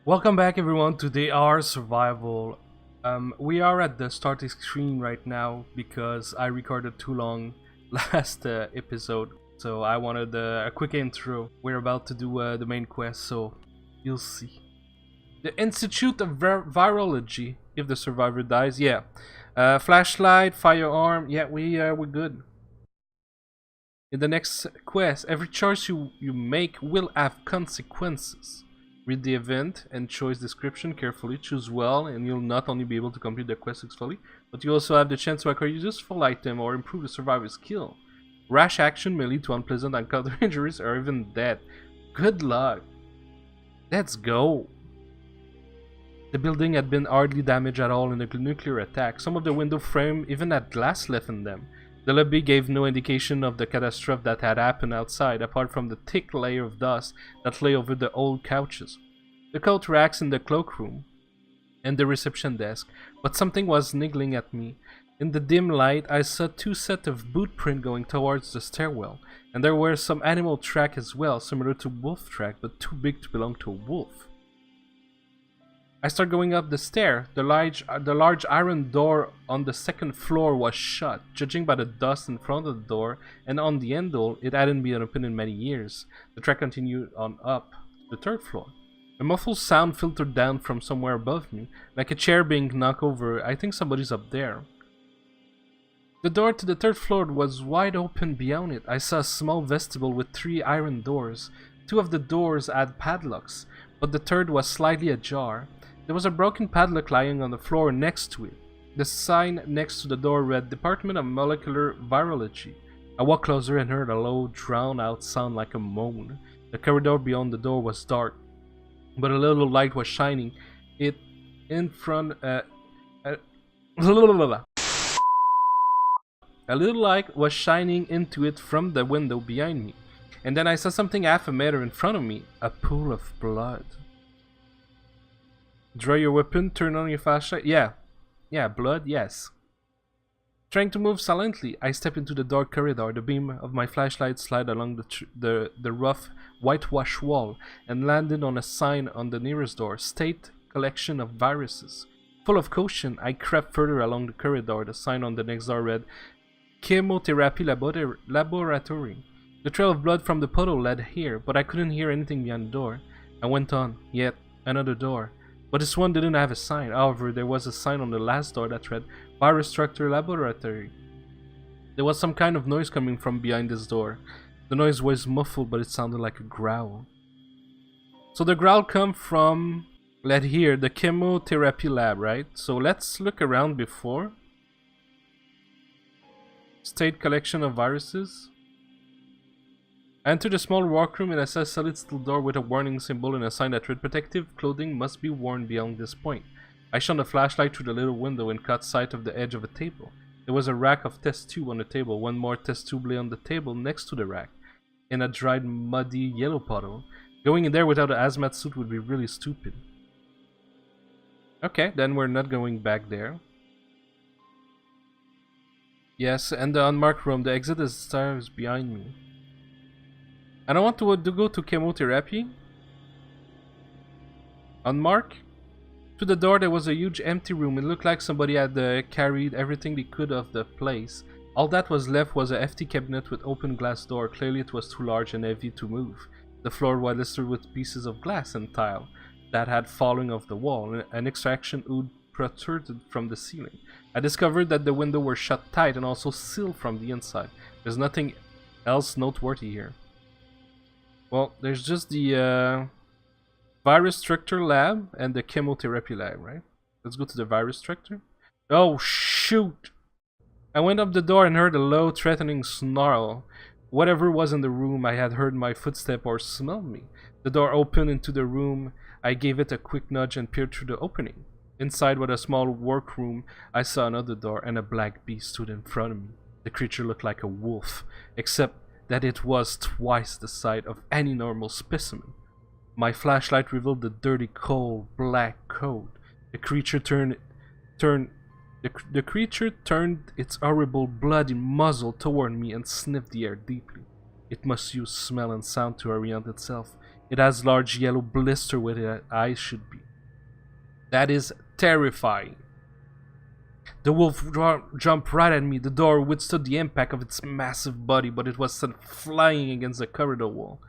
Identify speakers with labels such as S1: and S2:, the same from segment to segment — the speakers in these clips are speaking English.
S1: Welcome back everyone to DR Survival. We are at the starting screen right now because I recorded too long last episode, so I wanted a quick intro. We're about to do the main quest, so you'll see. The Institute of Virology, if the survivor dies, yeah. Flashlight, firearm, yeah, we're good. In the next quest, every choice you make will have consequences. Read the event and choice description carefully, choose well, and you'll not only be able to complete the quest successfully, but you also have the chance to acquire a useful item or improve the survivor's skill. Rash action may lead to unpleasant encounter injuries or even death. Good luck. Let's go. The building had been hardly damaged at all in the nuclear attack. Some of the window frame even had glass left in them. The lobby gave no indication of the catastrophe that had happened outside, apart from the thick layer of dust that lay over the old couches, the coat racks in the cloakroom, and the reception desk. But something was niggling at me. In the dim light, I saw two sets of boot print going towards the stairwell, and there were some animal track as well, similar to wolf track, but too big to belong to a wolf. I started going up the stair. The large iron door on the second floor was shut. Judging by the dust in front of the door and on the handle, it hadn't been open in many years. The track continued on up to the third floor. A muffled sound filtered down from somewhere above me, like a chair being knocked over. I think somebody's up there. The door to the third floor was wide open beyond it. I saw a small vestibule with 3 iron doors. 2 of the doors had padlocks, but the third was slightly ajar. There was a broken padlock lying on the floor next to it. The sign next to the door read Department of Molecular Virology. I walked closer and heard a low, drowned-out sound like a moan. The corridor beyond the door was dark, but a little light was shining. It in front. A little light was shining into it from the window behind me, and then I saw something half a meter in front of me. A pool of blood. Draw your weapon, turn on your flashlight. Yeah, blood, yes. Trying to move silently, I step into the dark corridor. The beam of my flashlight slid along the rough whitewash wall and landed on a sign on the nearest door. State collection of viruses. Full of caution, I crept further along the corridor. The sign on the next door read Chemotherapy Laboratory. The trail of blood from the puddle led here, but I couldn't hear anything beyond the door. I went on. Yet another door. But this one didn't have a sign. However, there was a sign on the last door that read Virus Structure Laboratory. There was some kind of noise coming from behind this door. The noise was muffled, but it sounded like a growl. So the growl come from, let's hear, the chemotherapy lab, right? So let's look around before. State collection of viruses. I entered a small workroom and I saw a solid steel door with a warning symbol and a sign that read Protective clothing must be worn beyond this point. I shone a flashlight through the little window and caught sight of the edge of a table. There was a rack of test tube on the table, one more test tube lay on the table next to the rack, in a dried, muddy yellow puddle. Going in there without a hazmat suit would be really stupid. Okay, then we're not going back there. Yes, and the unmarked room. The exit is stairs behind me. I don't want to go to chemotherapy. Unmarked. To the door there was a huge empty room. It looked like somebody had carried everything they could of the place. All that was left was a hefty cabinet with open glass door. Clearly it was too large and heavy to move. The floor was littered with pieces of glass and tile that had fallen off the wall. An extraction hood protruded from the ceiling. I discovered that the windows were shut tight and also sealed from the inside. There's nothing else noteworthy here. Well, there's just the virus structure lab and the chemotherapy lab, right? Let's go to the virus structure. Oh, shoot! I went up the door and heard a low, threatening snarl. Whatever was in the room, I had heard my footstep or smelled me. The door opened into the room. I gave it a quick nudge and peered through the opening. Inside was a small workroom. I saw another door and a black beast stood in front of me. The creature looked like a wolf, except that it was twice the size of any normal specimen. My flashlight revealed the dirty, cold, black coat. The creature turned its horrible, bloody muzzle toward me and sniffed the air deeply. It must use smell and sound to orient itself. It has large yellow blister where the eyes should be. That is terrifying. The wolf jumped right at me. The door withstood the impact of its massive body, but it was sent flying against the corridor wall.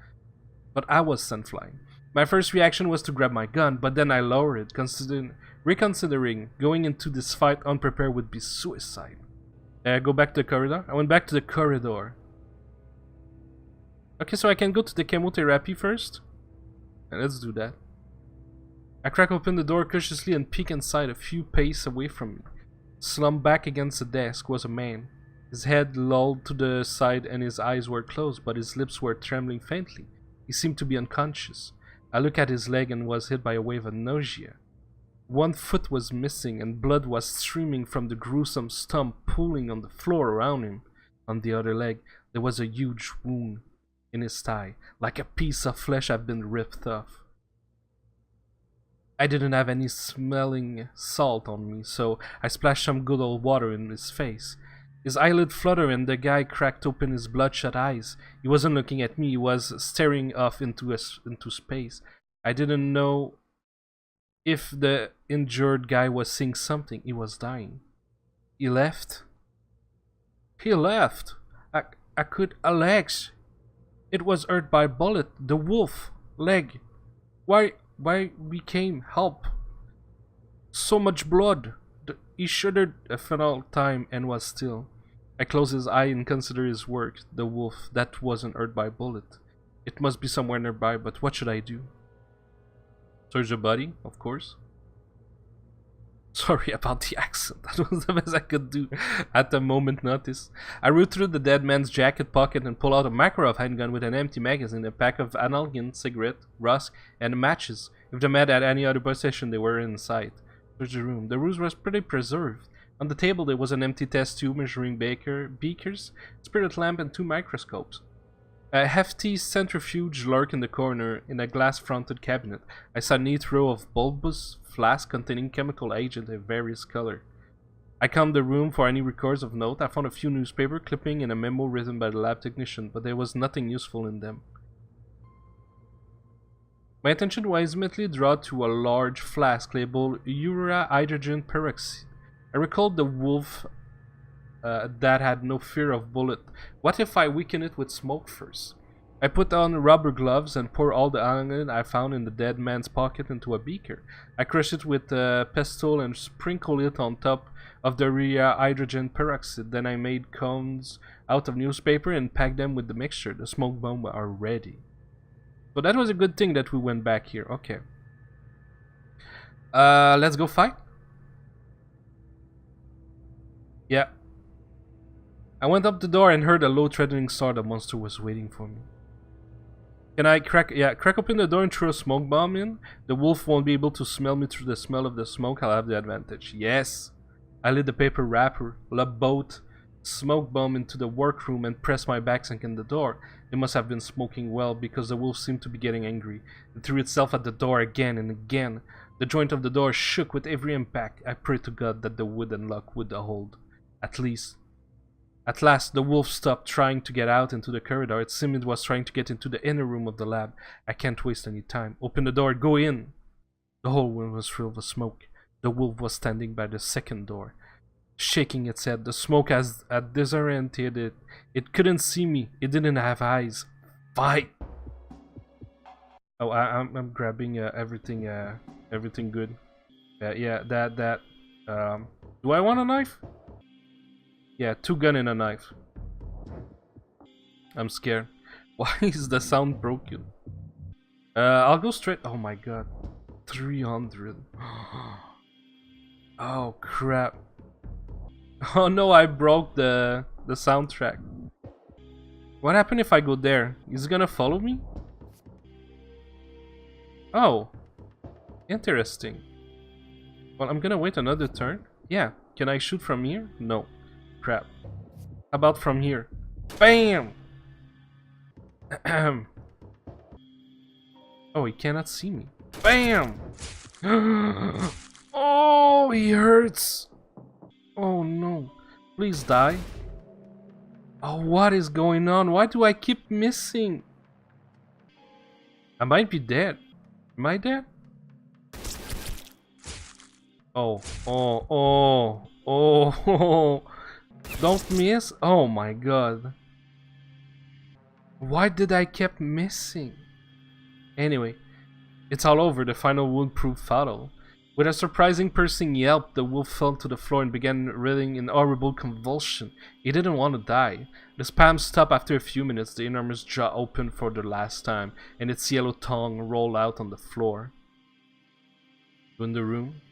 S1: But I was sent flying. My first reaction was to grab my gun, but then I lowered it, reconsidering going into this fight unprepared would be suicide. Go back to the corridor. I went back to the corridor. Okay, so I can go to the chemotherapy first. And let's do that. I crack open the door cautiously and peek inside a few paces away from me. Slumped back against the desk was a man. His head lolled to the side and his eyes were closed, but his lips were trembling faintly. He seemed to be unconscious. I looked at his leg and was hit by a wave of nausea. One foot was missing and blood was streaming from the gruesome stump pooling on the floor around him. On the other leg, there was a huge wound in his thigh, like a piece of flesh had been ripped off. I didn't have any smelling salt on me, so I splashed some good old water in his face. His eyelid fluttered and the guy cracked open his bloodshot eyes. He wasn't looking at me, he was staring off into space. I didn't know if the injured guy was seeing something. He was dying. He left. He left. Alex. It was hurt by a bullet. The wolf. Leg. Why we came? Help. So much blood. He shuddered a final time and was still. I closed his eye and considered his work. The wolf. That wasn't hurt by a bullet. It must be somewhere nearby, but what should I do? Search the body, of course. Sorry about the accent. That was the best I could do at the moment notice. I root through the dead man's jacket pocket and pull out a Makarov handgun with an empty magazine, a pack of analgin, cigarette, rusk, and matches. If the man had any other possession, they were inside. Search the room. The room was pretty preserved. On the table there was an empty test tube measuring beakers, spirit lamp, and 2 microscopes. A hefty centrifuge lurked in the corner in a glass-fronted cabinet. I saw a neat row of bulbous flasks containing chemical agent of various color. I combed the room for any records of note. I found a few newspaper clippings and a memo written by the lab technician, but there was nothing useful in them. My attention was immediately drawn to a large flask labeled urea hydrogen peroxide. I recalled the wolf that had no fear of bullet. What if I weaken it with smoke first? I put on rubber gloves and poured all the analgin I found in the dead man's pocket into a beaker. I crushed it with a pestle and sprinkled it on top of the urea hydrogen peroxide. Then I made cones out of newspaper and packed them with the mixture. The smoke bombs are ready. So that was a good thing that we went back here. Okay. Let's go fight. Yeah. I went up the door and heard a low threatening sound. The monster was waiting for me. Can I crack open the door and throw a smoke bomb in? The wolf won't be able to smell me through the smell of the smoke. I'll have the advantage. Yes. I lit the paper wrapper, lobbed both smoke bomb into the workroom and pressed my back against the door. It must have been smoking well because the wolf seemed to be getting angry. It threw itself at the door again and again. The joint of the door shook with every impact. I prayed to God that the wooden lock would hold. At last, the wolf stopped trying to get out into the corridor. It seemed it was trying to get into the inner room of the lab. I can't waste any time. Open the door, go in. The whole room was filled with smoke. The wolf was standing by the second door, shaking its head. The smoke had disoriented it. It couldn't see me. It didn't have eyes. Fight! Oh, I'm grabbing everything good. Yeah, that. Do I want a knife? Yeah, 2 guns and a knife. I'm scared. Why is the sound broken? I'll go straight. Oh my god. 300. Oh crap. Oh no, I broke the soundtrack. What happened if I go there? Is it gonna follow me? Oh. Interesting. Well, I'm gonna wait another turn. Yeah. Can I shoot from here? No. Crap. How about from here? BAM! Oh, he cannot see me. BAM! Oh, he hurts! Oh no. Please die. Oh, what is going on? Why do I keep missing? I might be dead. Am I dead? Oh, oh, oh, oh, don't miss. Oh my god. Why did I keep missing? Anyway, it's all over. The final wound proved fatal. With a surprising piercing yelp, the wolf fell to the floor and began writhing in horrible convulsion. He didn't want to die. The spasm stopped after a few minutes. The enormous jaw opened for the last time, and its yellow tongue rolled out on the floor. In the room,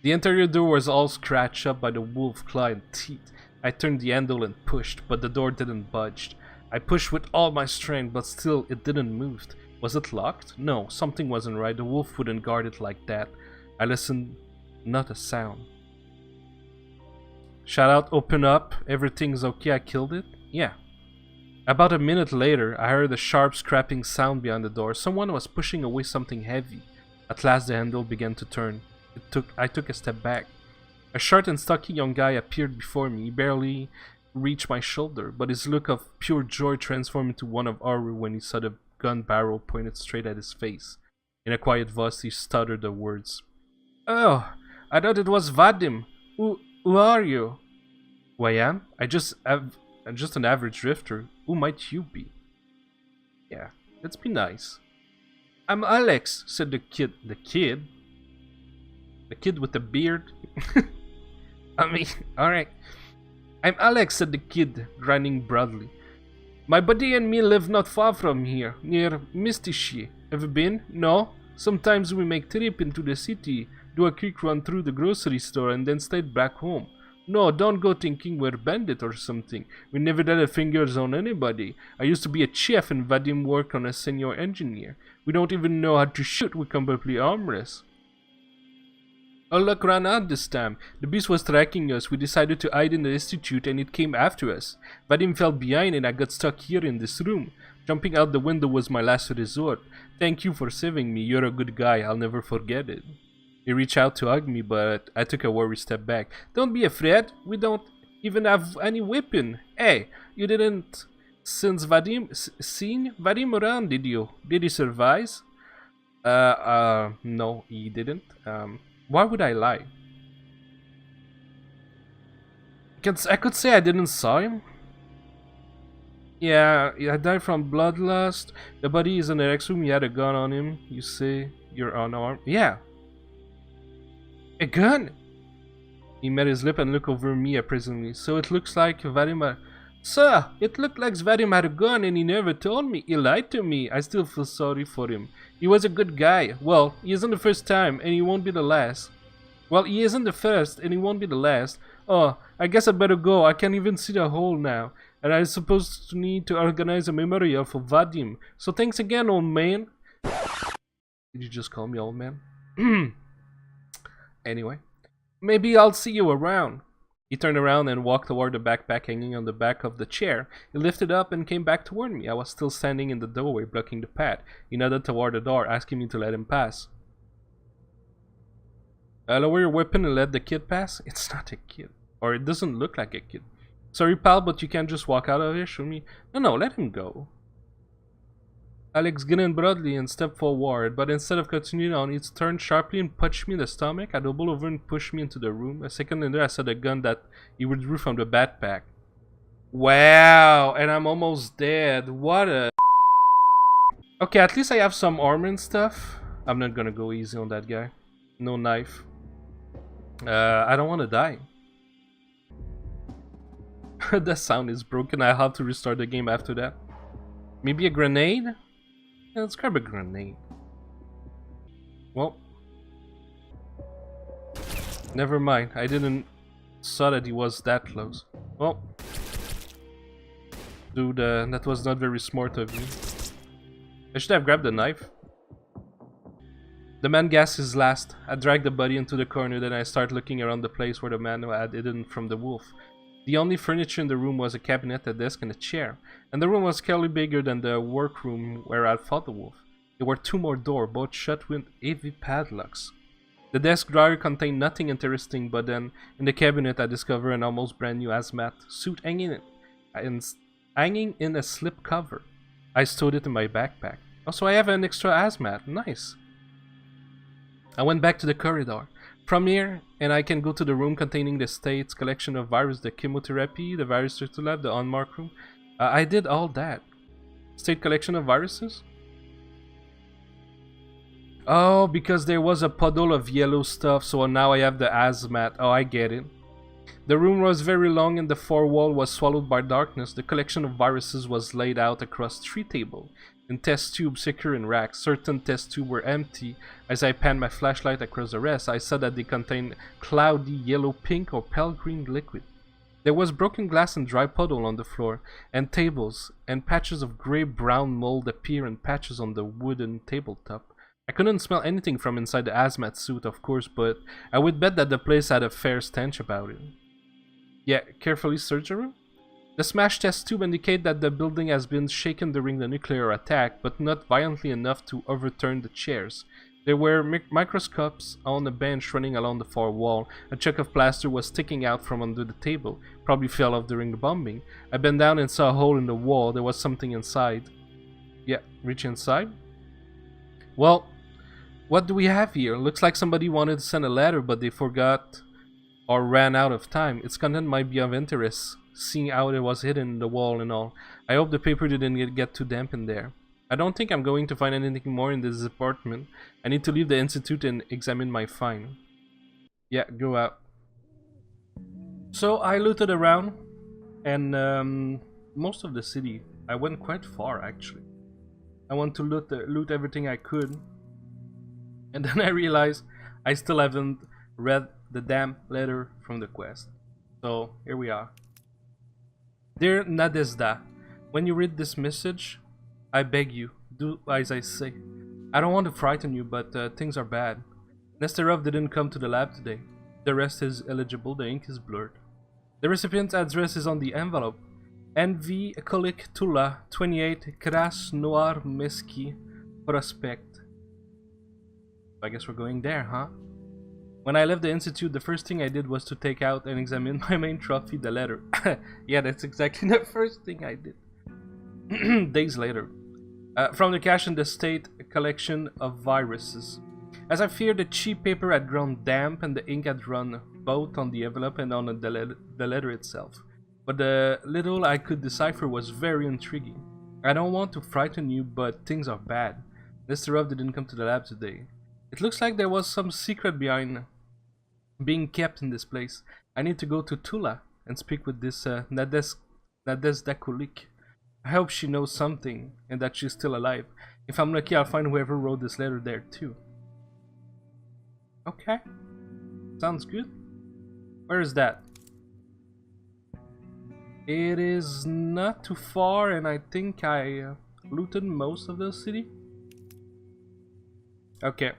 S1: the interior door was all scratched up by the wolf claw and teeth. I turned the handle and pushed, but the door didn't budge. I pushed with all my strength, but still it didn't move. Was it locked? No, something wasn't right. The wolf wouldn't guard it like that. I listened, not a sound. Shout out, open up, everything's okay, I killed it? Yeah. About a minute later, I heard a sharp scraping sound behind the door. Someone was pushing away something heavy. At last the handle began to turn. I took a step back. A short and stocky young guy appeared before me. He barely reached my shoulder, but his look of pure joy transformed into one of horror when he saw the gun barrel pointed straight at his face. In a quiet voice, he stuttered the words. Oh, I thought it was Vadim. Who are you? Who I am? I'm just an average drifter. Who might you be? Yeah, let's be nice. I'm Alex, said the kid. The kid? The kid with the beard? I mean, alright. I'm Alex, said the kid, grinning broadly. My buddy and me live not far from here, near Mistishi. Have you been? No? Sometimes we make trip into the city, do a quick run through the grocery store and then stay back home. No, don't go thinking we're bandit or something. We never had our fingers on anybody. I used to be a chef and Vadim worked on a senior engineer. We don't even know how to shoot, we're completely armless. Our luck ran out this time. The beast was tracking us. We decided to hide in the institute and it came after us. Vadim fell behind and I got stuck here in this room. Jumping out the window was my last resort. Thank you for saving me. You're a good guy. I'll never forget it. He reached out to hug me, but I took a worried step back. Don't be afraid. We don't even have any weapon. Hey, you didn't seen Vadim around, did you? Did he survive? No, he didn't. Why would I lie? I could say I didn't saw him. Yeah, I died from bloodlust. The body is in the next room. He had a gun on him. You say you're unarmed? Yeah. A gun? He met his lip and looked over me appraisingly. So it looks like Vadim... Sir, it looked like Vadim had a gun and he never told me. He lied to me. I still feel sorry for him. He was a good guy. Well, he isn't the first time and he won't be the last. Well, he isn't the first and he won't be the last. Oh, I guess I better go. I can't even see the hole now. And I'm supposed to need to organize a memorial for Vadim. So thanks again, old man. Did you just call me old man? Anyway, maybe I'll see you around. He turned around and walked toward the backpack hanging on the back of the chair. He lifted up and came back toward me. I was still standing in the doorway, blocking the path. He nodded toward the door, asking me to let him pass. Lower your weapon and let the kid pass? It's not a kid. Or it doesn't look like a kid. Sorry, pal, but you can't just walk out of here, show me. No, let him go. Alex grinned broadly and stepped forward, but instead of continuing on, he turned sharply and punched me in the stomach. I doubled over and pushed me into the room. A second later, I saw the gun that he withdrew from the backpack. Wow, and I'm almost dead. What a... Okay, at least I have some armor and stuff. I'm not gonna go easy on that guy. No knife. I don't want to die. The sound is broken. I have to restart the game after that. Maybe a grenade? Yeah, let's grab a grenade. Well, never mind. I didn't saw that he was that close. Well, dude, that was not very smart of me. I should have grabbed the knife. The man gasped his last. I dragged the body into the corner, then I started looking around the place where the man had hidden from the wolf. The only furniture in the room was a cabinet, a desk, and a chair. And the room was scarcely bigger than the workroom where I fought the wolf. There were two more doors, both shut with heavy padlocks. The desk drawer contained nothing interesting, but then in the cabinet I discovered an almost brand new hazmat suit hanging in a slip cover. I stowed it in my backpack. Also, I have an extra hazmat. Nice. I went back to the corridor. From here, and I can go to the room containing the state's collection of virus, the chemotherapy, the virus turtle lab, the unmarked room. I did all that. State collection of viruses? Oh, because there was a puddle of yellow stuff, so now I have the hazmat. Oh, I get it. The room was very long and the far wall was swallowed by darkness. The collection of viruses was laid out across 3 tables, in test tubes secure in racks. Certain test tubes were empty. As I panned my flashlight across the rest, I saw that they contained cloudy yellow, pink, or pale green liquid. There was broken glass and dry puddle on the floor, and tables, and patches of gray-brown mold appear in patches on the wooden tabletop. I couldn't smell anything from inside the hazmat suit, of course, but I would bet that the place had a fair stench about it. Yeah, carefully search the room. The smash test tube indicate that the building has been shaken during the nuclear attack, but not violently enough to overturn the chairs. There were microscopes on a bench running along the far wall. A chunk of plaster was sticking out from under the table. Probably fell off during the bombing. I bent down and saw a hole in the wall. There was something inside. Yeah, reach inside. Well, what do we have here? Looks like somebody wanted to send a letter, but they forgot or ran out of time. Its content might be of interest, seeing how it was hidden in the wall and all. I hope the paper didn't get too damp in there. I don't think I'm going to find anything more in this apartment. I need to leave the institute and examine my find. Yeah, go out. So I looted around, and most of the city. I went quite far, actually. I want to loot everything I could. And then I realized I still haven't read the damn letter from the quest. So here we are. Dear Nadezhda, when you read this message, I beg you, do as I say. I don't want to frighten you, but things are bad. Nesterov didn't come to the lab today. The rest is illegible, the ink is blurred. The recipient's address is on the envelope. NV Kolik Tula, 28 Krasnoarmeski Prospect. I guess we're going there, huh? When I left the institute, the first thing I did was to take out and examine my main trophy, the letter. Yeah, that's exactly the first thing I did. Days later. From the cache in the state collection of viruses. As I feared, the cheap paper had grown damp and the ink had run both on the envelope and on the letter itself. But the little I could decipher was very intriguing. I don't want to frighten you, but things are bad. Nesterov didn't come to the lab today. It looks like there was some secret behind being kept in this place. I need to go to Tula and speak with this Nadezhda Kulik. I hope she knows something and that she's still alive. If I'm lucky, I'll find whoever wrote this letter there too. Okay, sounds good. Where is that? It is not too far, and I think I looted most of the city. Okay.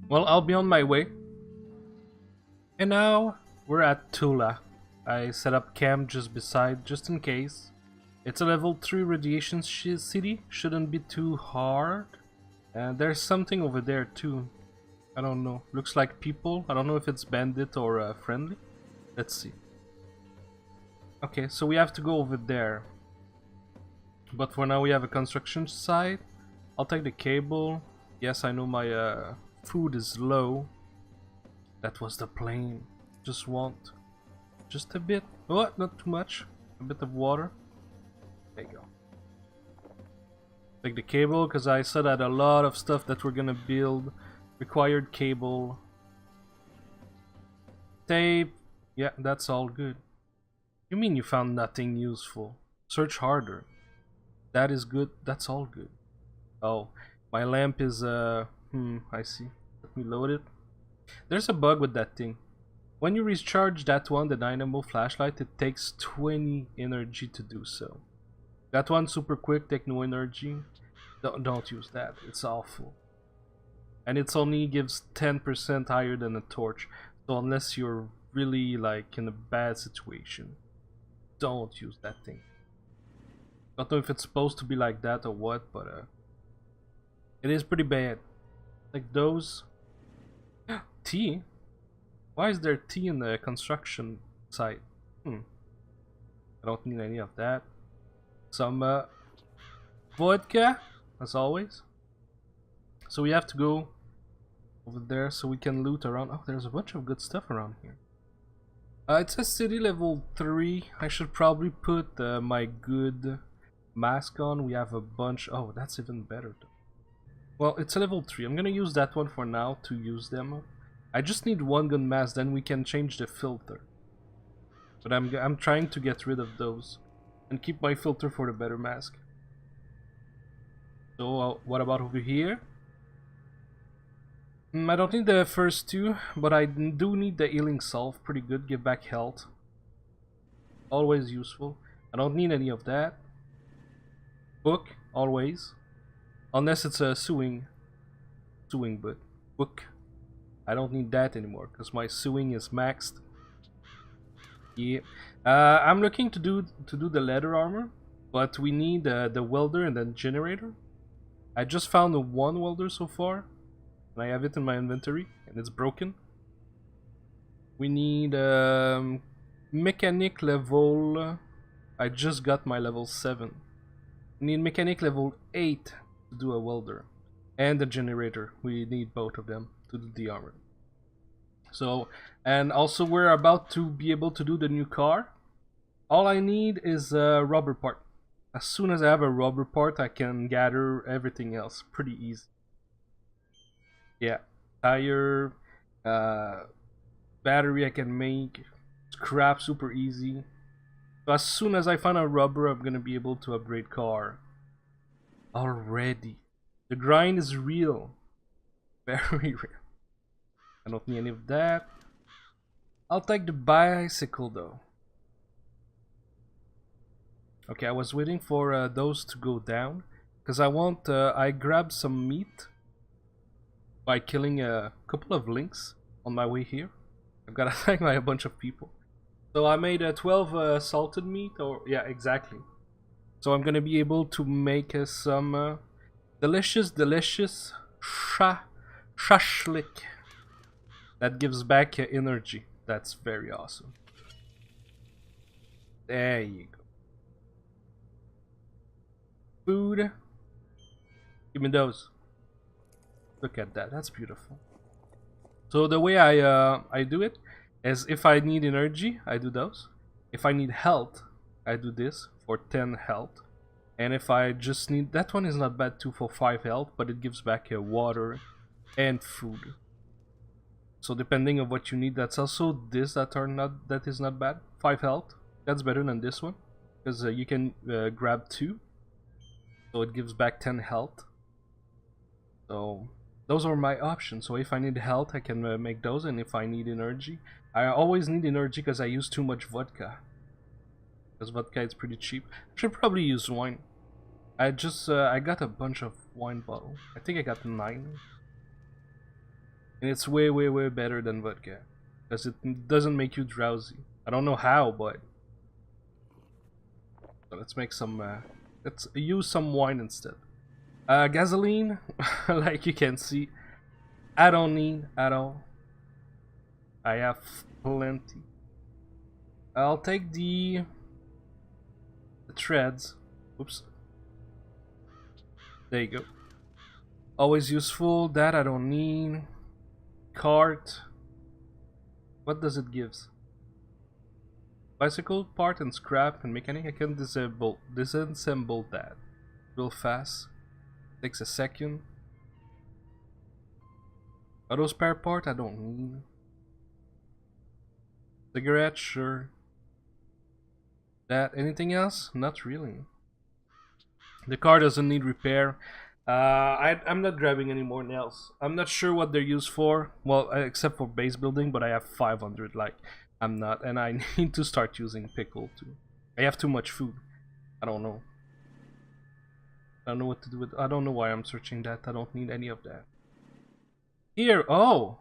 S1: Well, I'll be on my way. And now we're at Tula. I set up camp just beside, just in case. It's a level 3 radiation city. Shouldn't be too hard. And there's something over there too. I don't know. Looks like people. I don't know if it's bandit or friendly. Let's see. Okay, so we have to go over there. But for now we have a construction site. I'll take the cable. Yes, I know my food is low. That was the plane. Just want just a bit. Oh, not too much. A bit of water. There you go. Take the cable because I said that a lot of stuff that we're gonna build required cable. Tape. Yeah, that's all good. You mean you found nothing useful? Search harder. That is good. That's all good. Oh, my lamp is I see. Let me load it. There's a bug with that thing. When you recharge that one, the dynamo flashlight, it takes 20 energy to do so. That one super quick, take no energy. Don't use that. It's awful. And it's only gives 10% higher than a torch. So unless you're really like in a bad situation, don't use that thing. Don't know if it's supposed to be like that or what, but it is pretty bad. Like those tea. Why is there tea in the construction site? I don't need any of that. Some vodka. as always. So we have to go over there so we can loot around. Oh, there's a bunch of good stuff around here. It says city level 3. I should probably put my good mask on. We have a bunch. Oh, that's even better though. Well, it's a level 3. I'm gonna use that one for now to use them. I just need one good mask, then we can change the filter. But I'm trying to get rid of those and keep my filter for the better mask. So what about over here? I don't need the first two, but I do need the healing salve. Pretty good, give back health. Always useful. I don't need any of that. Book, always. Unless it's a sewing book. I don't need that anymore because my sewing is maxed. Yeah. I'm looking to do the leather armor, but we need the welder and then generator. I just found the one welder so far. And I have it in my inventory, and it's broken. We need mechanic level. I just got my level 7. We need mechanic level 8 to do a welder, and the generator. We need both of them to do the armor. So, and also we're about to be able to do the new car. All I need is a rubber part. As soon as I have a rubber part, I can gather everything else pretty easy. Yeah, tire, battery I can make, scrap super easy. So as soon as I find a rubber, I'm gonna be able to upgrade car. Already, the grind is real, very real. I don't need any of that. I'll take the bicycle though. Okay, I was waiting for those to go down because I grabbed some meat by killing a couple of lynx on my way here. I've got attacked by a bunch of people. So I made a 12 salted meat, or yeah, exactly. So I'm gonna be able to make some delicious shashlik that gives back energy. That's very awesome. There you go. Food. Give me those. Look at that, that's beautiful. So the way I do it is if I need energy, I do those. If I need health, I do this for 10 health. And if I just need, that one is not bad too for 5 health, but it gives back water and food. So depending on what you need, that's also this that is not bad. 5 health, that's better than this one because you can grab 2, so it gives back 10 health. So those are my options. So if I need health, I can make those, and if I need energy, I always need energy because I use too much vodka. Because vodka is pretty cheap. I should probably use wine. I got a bunch of wine bottles. I think I got 9. And it's way better than vodka. Because it doesn't make you drowsy. I don't know how, but... So let's make some... let's use some wine instead. Gasoline, like you can see, I don't need at all. I have plenty. I'll take the threads. Oops. There you go. Always useful. That I don't need. Cart. What does it give? Bicycle part and scrap and mechanic. I can disassemble that real fast. Takes a second. Auto spare part I don't need. Cigarette, sure. That, anything else? Not really. The car doesn't need repair. I'm not grabbing any more nails. I'm not sure what they're used for. Well, except for base building, but I have 500. Like, I'm not, and I need to start using pickle too. I have too much food. I don't know. I don't know what to do with. I don't know why I'm searching that. I don't need any of that. Here, oh,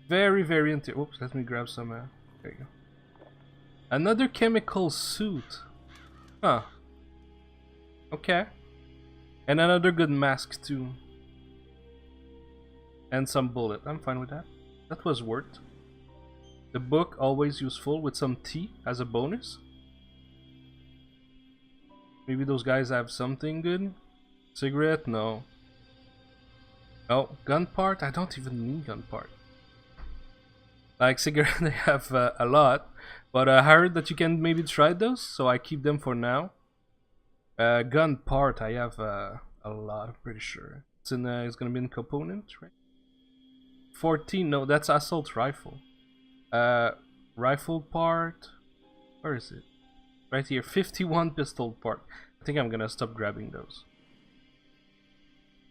S1: very into. Oops, let me grab some. There you go. Another chemical suit. Huh. Okay. And another good mask too. And some bullet. I'm fine with that. That was worth. The book, always useful, with some tea as a bonus. Maybe those guys have something good. Cigarette? No. Oh, gun part? I don't even need gun part. Like cigarette, they have a lot, but I heard that you can maybe try those, so I keep them for now. Gun part, I have a lot. I'm pretty sure it's in. It's gonna be in component, right? 14. No, that's assault rifle. Rifle part. Where is it? Right here. 51 pistol part. I think I'm gonna stop grabbing those.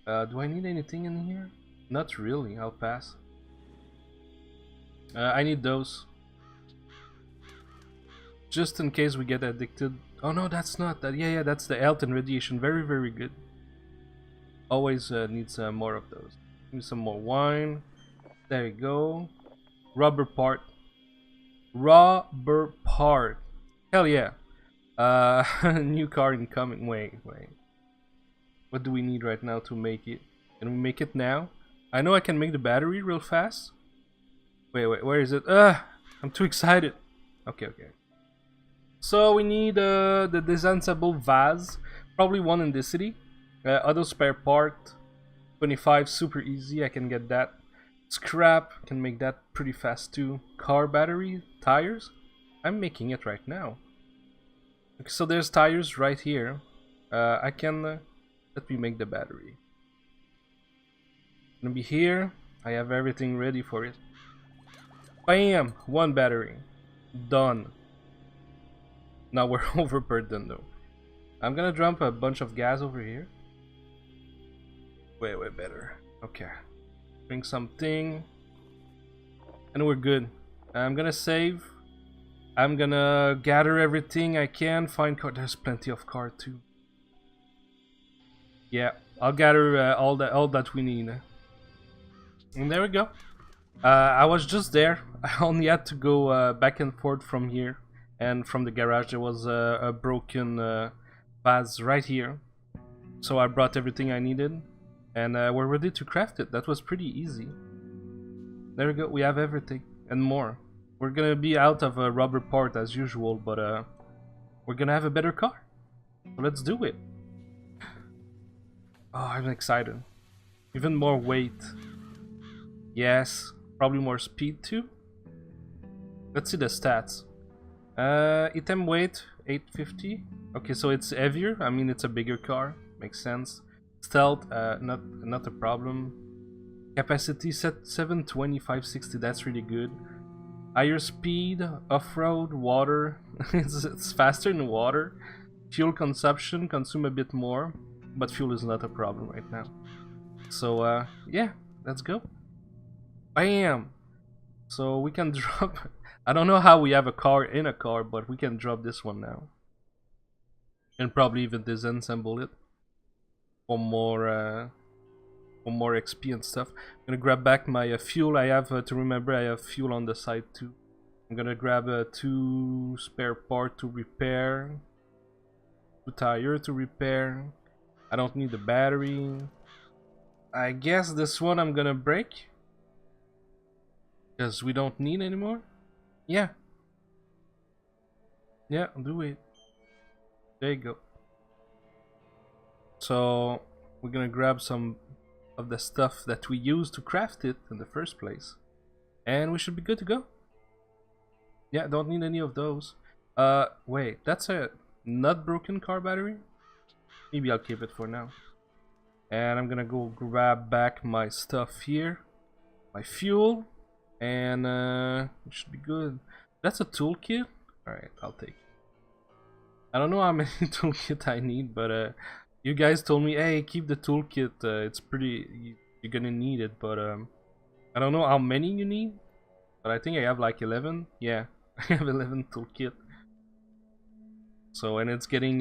S1: Do I need anything in here? Not really. I'll pass. I need those. Just in case we get addicted. Oh no, that's not that. Yeah, that's the health and radiation. Very, very good. Always needs more of those. Give me some more wine. There you go. Rubber part. Rubber part. Hell yeah. New car incoming. Wait. What do we need right now to make it? Can we make it now? I know I can make the battery real fast. Wait, where is it? I'm too excited. Okay. So we need the disassemble vase. Probably one in this city. Auto spare part. 25, super easy. I can get that. Scrap, can make that pretty fast too. Car battery, tires. I'm making it right now. Okay, so there's tires right here. I can let me make the battery. Gonna be here. I have everything ready for it. Bam! One battery. Done. Now we're overburdened though. I'm gonna dump a bunch of gas over here. Way better. Okay. Bring something. And we're good. I'm gonna save. I'm gonna gather everything I can. Find car. There's plenty of car too. Yeah, I'll gather all that we need. And there we go. I was just there. I only had to go back and forth from here. And from the garage there was a broken vase right here. So I brought everything I needed. And we're ready to craft it. That was pretty easy. There we go. We have everything and more. We're gonna be out of a rubber part as usual, but we're gonna have a better car. So let's do it. Oh, I'm excited. Even more weight. Yes. Probably more speed too. Let's see the stats. Item weight 850. Okay, so it's heavier. I mean, it's a bigger car. Makes sense. Stealth, not a problem. Capacity set 720, 560. That's really good. Higher speed, off-road, water. it's faster in water. Fuel consumption, consume a bit more, but fuel is not a problem right now. So yeah, let's go. Bam! So we can drop. I don't know how we have a car in a car, but we can drop this one now, and probably even disassemble it for more XP and stuff. I'm gonna grab back my fuel. I have to remember I have fuel on the side too. I'm gonna grab 2 spare part to repair, 2 tire to repair. I don't need the battery. I guess this one I'm gonna break because we don't need anymore. Yeah, do it. There you go. So we're gonna grab some of the stuff that we used to craft it in the first place, and we should be good to go. Yeah, don't need any of those. Wait, that's a not broken car battery. Maybe I'll keep it for now. And I'm gonna go grab back my stuff here, my fuel, and it should be good. That's a toolkit. All right, I'll take it. I don't know how many toolkit I need, but you guys told me, hey, keep the toolkit. It's pretty. You're gonna need it, but I don't know how many you need. But I think I have like 11. Yeah, I have 11 toolkit. So and it's getting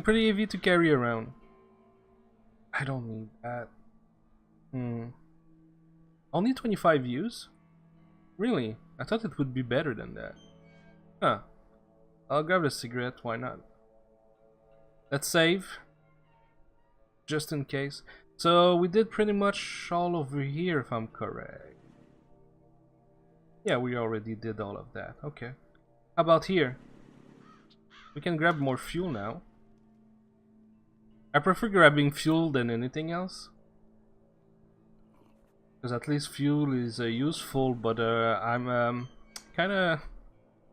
S1: pretty heavy to carry around. I don't need that. Only 25 views? Really? I thought it would be better than that. Huh. I'll grab a cigarette, why not? Let's save. Just in case. So we did pretty much all over here if I'm correct. Yeah, we already did all of that. Okay. How about here? We can grab more fuel now. I prefer grabbing fuel than anything else. Because at least fuel is useful, but I'm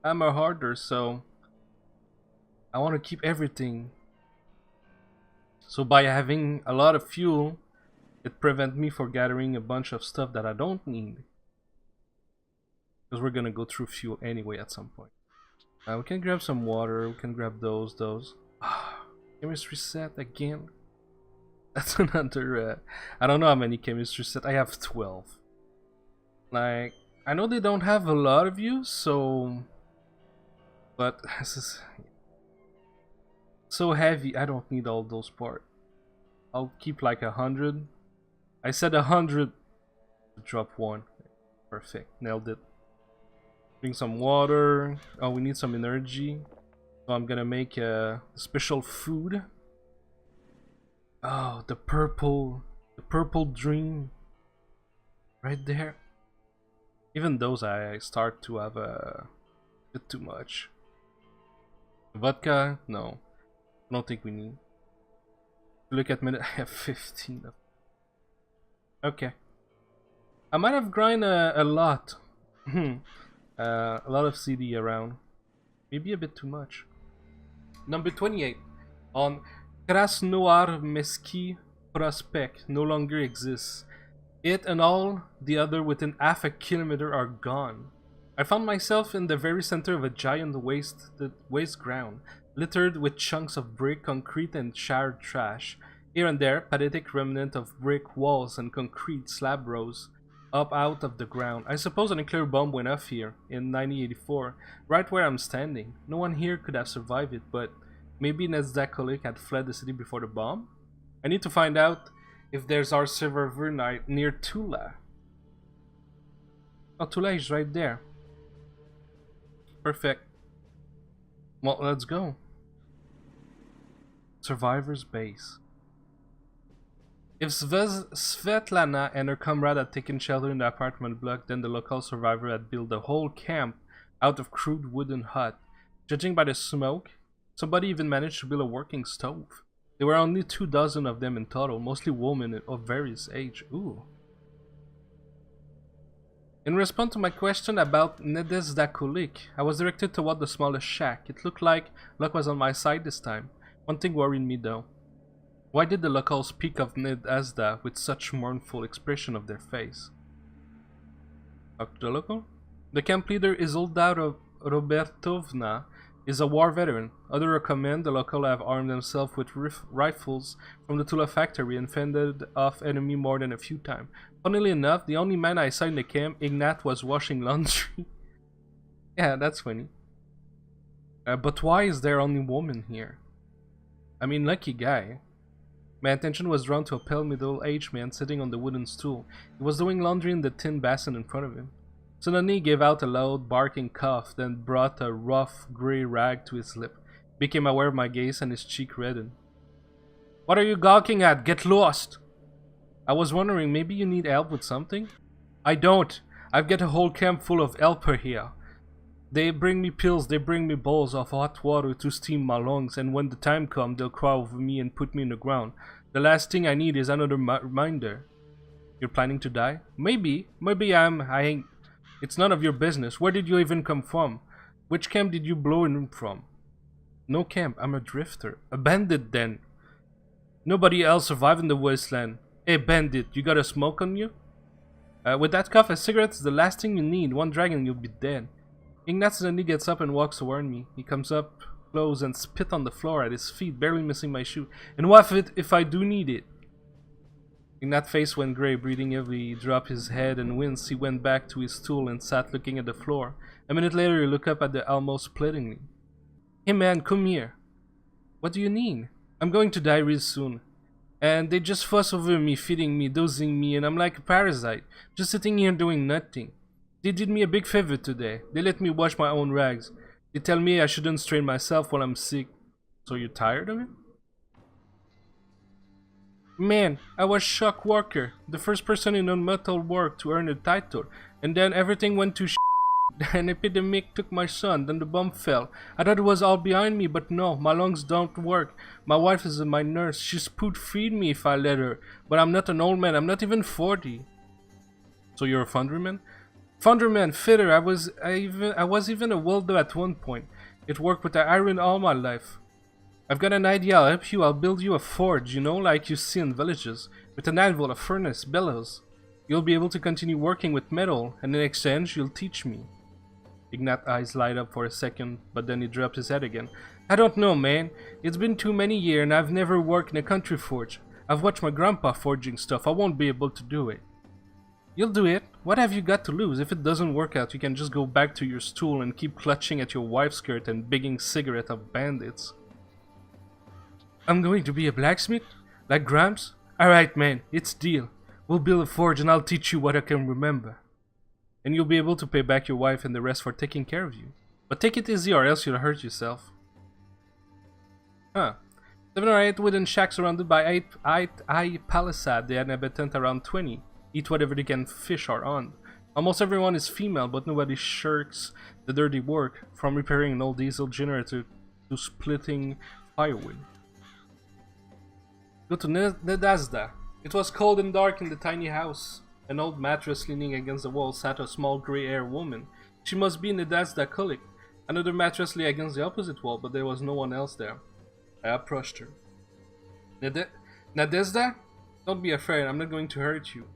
S1: I'm a hoarder, so I want to keep everything. So by having a lot of fuel, it prevents me from gathering a bunch of stuff that I don't need. Because we're gonna go through fuel anyway at some point. We can grab some water, we can grab those. Chemistry set again. That's another, I don't know how many chemistry set, I have 12. Like, I know they don't have a lot of use, so... But this is so heavy, I don't need all those parts. I'll keep like 100. I said 100 to drop one. Perfect, nailed it. Drink some water. Oh, we need some energy. So I'm gonna make a special food. Oh, the purple dream. Right there. Even those I start to have a bit too much. Vodka? No. I don't think we need. Look at minute, I have 15 of. Okay. I might have grind a lot. A lot of CD around. Maybe a bit too much. Number 28. On Krasnoarmeski Prospect no longer exists. It and all the other within half a kilometer are gone. I found myself in the very center of a giant waste ground, littered with chunks of brick, concrete, and charred trash. Here and there, pathetic remnant of brick walls and concrete slab rose up out of the ground. I suppose a nuclear bomb went off here in 1984, right where I'm standing. No one here could have survived it, but maybe Nezdakolik had fled the city before the bomb? I need to find out if there's our survivor near Tula. Oh, Tula is right there. Perfect. Well, let's go. Survivor's base. If Svetlana and her comrade had taken shelter in the apartment block, then the local survivor had built a whole camp out of crude wooden hut. Judging by the smoke, somebody even managed to build a working stove. There were only 24 of them in total, mostly women of various age. Ooh. In response to my question about Nedezdakulik, I was directed toward the smallest shack. It looked like luck was on my side this time. One thing worried me though. Why did the locals speak of Nedezda with such mournful expression of their face? Talk to the local? The camp leader Isolda Robertovna is a war veteran. Others recommend the local have armed themselves with rifles from the Tula factory and fended off enemy more than a few times. Funnily enough, the only man I saw in the camp, Ignat, was washing laundry. Yeah, that's funny. But why is there only women here? I mean, lucky guy. My attention was drawn to a pale middle-aged man sitting on the wooden stool. He was doing laundry in the tin basin in front of him. Suddenly he gave out a loud barking cough, then brought a rough grey rag to his lip. He became aware of my gaze and his cheek reddened. What are you gawking at? Get lost! I was wondering, maybe you need help with something? I don't. I've got a whole camp full of helper here. They bring me pills, they bring me bowls of hot water to steam my lungs, and when the time comes, they'll cry over me and put me in the ground. The last thing I need is another reminder. You're planning to die? Maybe. Maybe I ain't. It's none of your business. Where did you even come from? Which camp did you blow in from? No camp. I'm a drifter. A bandit then. Nobody else survived in the wasteland. Hey bandit, you got a smoke on you? With that cough, a cigarette's the last thing you need. One drag and you'll be dead. Ignat suddenly gets up and walks toward me. He comes up close and spit on the floor at his feet, barely missing my shoe. And what if I do need it? Ignat's face went grey, breathing heavily. He dropped his head and winced. He went back to his stool and sat looking at the floor. A minute later, he looked up at the almost pleadingly. Hey man, come here. What do you need? I'm going to die real soon. And they just fuss over me, feeding me, dosing me, and I'm like a parasite, just sitting here doing nothing. They did me a big favor today. They let me wash my own rags. They tell me I shouldn't strain myself while I'm sick. So you're tired of it? Man, I was shock worker, the first person in non-metal work to earn a title, and then everything went to shit. An epidemic took my son, then the bomb fell. I thought it was all behind me, but no, my lungs don't work. My wife is my nurse. She spoon feed me if I let her. But I'm not an old man, I'm not even 40. So you're a foundryman? Foundryman, fitter, I was even a welder at one point. It worked with the iron all my life. I've got an idea, I'll help you, I'll build you a forge, you know, like you see in villages. With an anvil, a furnace, bellows. You'll be able to continue working with metal, and in exchange, you'll teach me. Ignat's eyes light up for a second, but then he dropped his head again. I don't know, man. It's been too many years and I've never worked in a country forge. I've watched my grandpa forging stuff. I won't be able to do it. You'll do it. What have you got to lose? If it doesn't work out, you can just go back to your stool and keep clutching at your wife's skirt and begging cigarettes of bandits. I'm going to be a blacksmith? Like Gramps? Alright, man. It's deal. We'll build a forge and I'll teach you what I can remember. And you'll be able to pay back your wife and the rest for taking care of you. But take it easy or else you'll hurt yourself. Huh. 7 or 8 wooden shacks surrounded by 8 palisades. The inhabitants around 20. Eat whatever they can fish or hunt. Almost everyone is female, but nobody shirks the dirty work, from repairing an old diesel generator to splitting firewood. Go to Nedazda. It was cold and dark in the tiny house. An old mattress leaning against the wall sat a small grey-haired woman. She must be Nedazda Kulik. Another mattress lay against the opposite wall, but there was no one else there. I approached her. Nadezda? Don't be afraid, I'm not going to hurt you.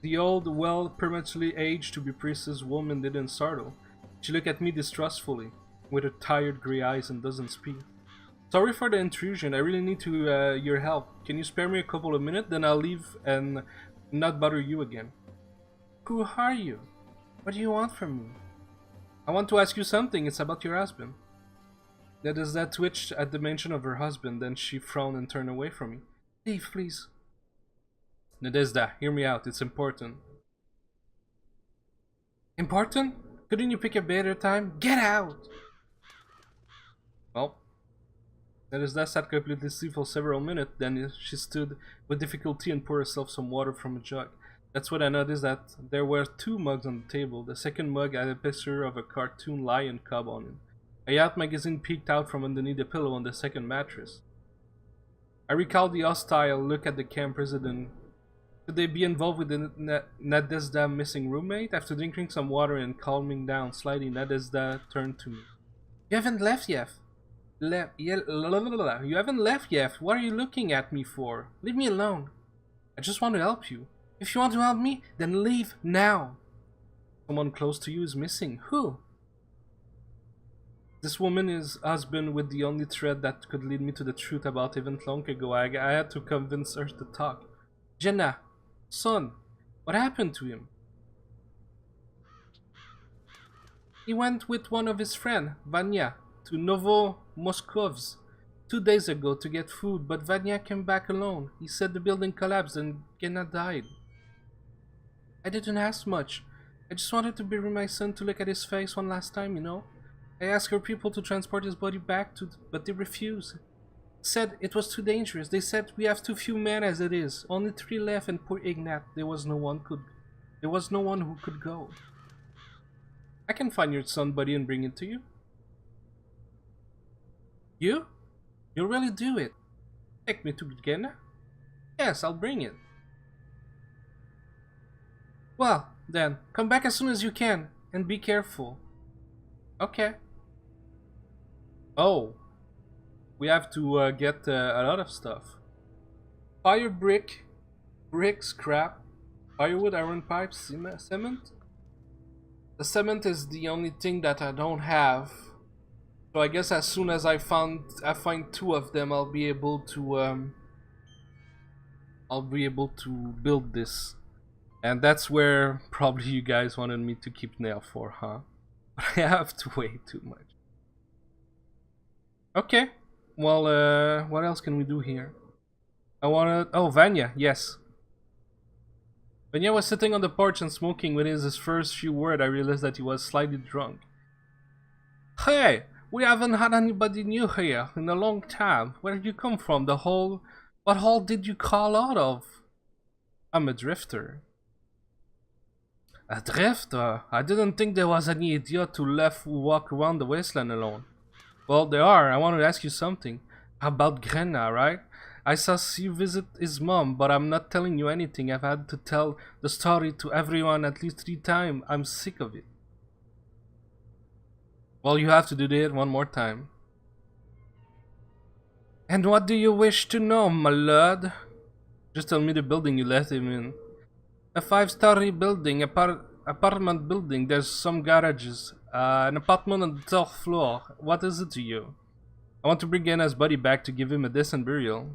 S1: The old, prematurely aged to be priestess woman didn't startle. She looked at me distrustfully, with her tired grey eyes, and doesn't speak. Sorry for the intrusion, I really need your help. Can you spare me a couple of minutes? Then I'll leave and not bother you again. Who are you? What do you want from me? I want to ask you something, it's about your husband. Nadezda twitched at the mention of her husband, then she frowned and turned away from me. Leave, please. Nadezda, hear me out, it's important. Important? Couldn't you pick a better time? Get out! Well, Nadezda sat completely still for several minutes, then she stood with difficulty and poured herself some water from a jug. That's when I noticed that there were 2 mugs on the table. The second mug had a picture of a cartoon lion cub on it. A yacht magazine peeked out from underneath the pillow on the second mattress. I recalled the hostile look at the camp president. Could they be involved with the Nadezda missing roommate? After drinking some water and calming down slightly, Nadezda turned to me. You haven't left yet. You haven't left yet. What are you looking at me for? Leave me alone. I just want to help you. If you want to help me, then leave now. Someone close to you is missing. Who? This woman is husband with the only thread that could lead me to the truth about event long ago. I had to convince her to talk. Jenna, son, what happened to him? He went with one of his friends, Vanya, to Novo-Moskovsk 2 days ago to get food, but Vanya came back alone. He said the building collapsed and Jenna died. I didn't ask much. I just wanted to bury my son to look at his face one last time, you know? I asked her people to transport his body back but they refused. Said it was too dangerous. They said we have too few men as it is. Only 3 left and poor Ignat. There was no one who could go. I can find your son body and bring it to you. You? You'll really do it. Take me to Gena? Yes, I'll bring it. Well, then, come back as soon as you can, and be careful. Okay. Oh. We have to get a lot of stuff. Fire brick, scrap, firewood, iron pipes, cement. The cement is the only thing that I don't have. So I guess as soon as I find 2 of them, I'll be able to build this. And that's where probably you guys wanted me to keep nail for, huh? But I have to wait too much. Okay. Well, what else can we do here? Oh, Vanya, yes. Vanya was sitting on the porch and smoking. Within his first few words, I realized that he was slightly drunk. Hey, we haven't had anybody new here in a long time. Where did you come from? What hall did you call out of? I'm a drifter. A drifter? I didn't think there was any idiot who walk around the wasteland alone. Well, there are. I want to ask you something. About Grenna, right? I saw you visit his mom, but I'm not telling you anything. I've had to tell the story to everyone at least 3 times. I'm sick of it. Well, you have to do that one more time. And what do you wish to know, my lord? Just tell me the building you let him in. A 5-story building, apartment building. There's some garages. An apartment on the 3rd floor. What is it to you? I want to bring Anna's body back to give him a decent burial.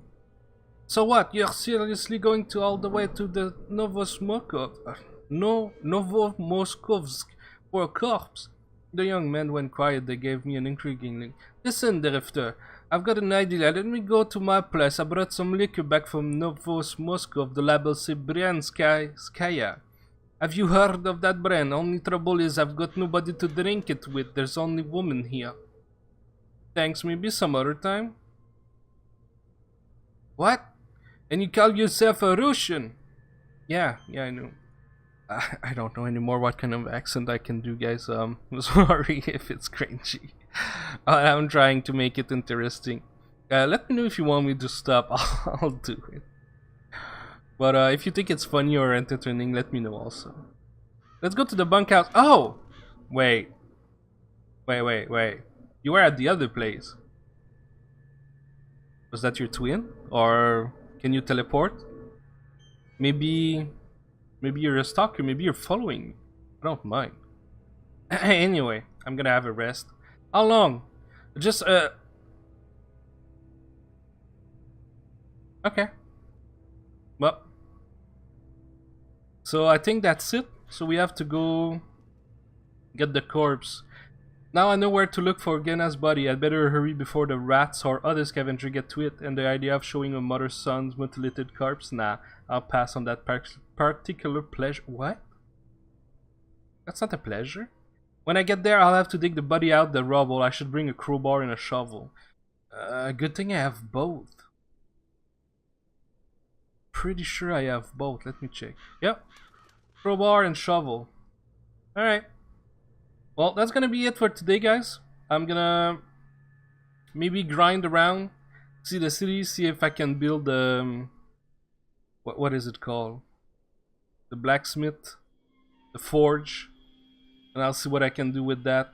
S1: So what? You're seriously going to all the way to the Novomoskovsk for a corpse? The young man went quiet. They gave me an intriguing link. Listen, Drifter. I've got an idea. Let me go to my place. I brought some liquor back from Novomoskovsk. The label says Bryanskaya. Have you heard of that brand? Only trouble is I've got nobody to drink it with. There's only women here. Thanks, maybe some other time. What? And you call yourself a Russian? Yeah, I know. I don't know anymore what kind of accent I can do, guys. I'm sorry if it's cringy. I'm trying to make it interesting. Let me know if you want me to stop. I'll do it. But if you think it's funny or entertaining, let me know also. Let's go to the bunkhouse. Oh! Wait. You were at the other place. Was that your twin? Or can you teleport? Maybe you're a stalker. Maybe you're following me. I don't mind. Anyway, I'm gonna have a rest. How long? Just okay. Well, so I think that's it. So we have to go get the corpse. Now I know where to look for Genna's body. I'd better hurry before the rats or other scavengers get to it. And the idea of showing a mother's son's mutilated corpse? Nah, I'll pass on that particular pleasure. What? That's not a pleasure? When I get there, I'll have to dig the body out the rubble. I should bring a crowbar and a shovel. Good thing I have both. Pretty sure I have both. Let me check. Yep. Crowbar and shovel. Alright. Well, that's gonna be it for today, guys. I'm gonna maybe grind around, see the city, see if I can build what is it called? The blacksmith, the forge, and I'll see what I can do with that.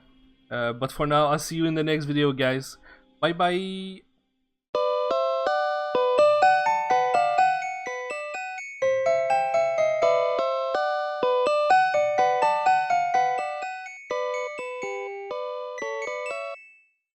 S1: But for now, I'll see you in the next video, guys. Bye bye.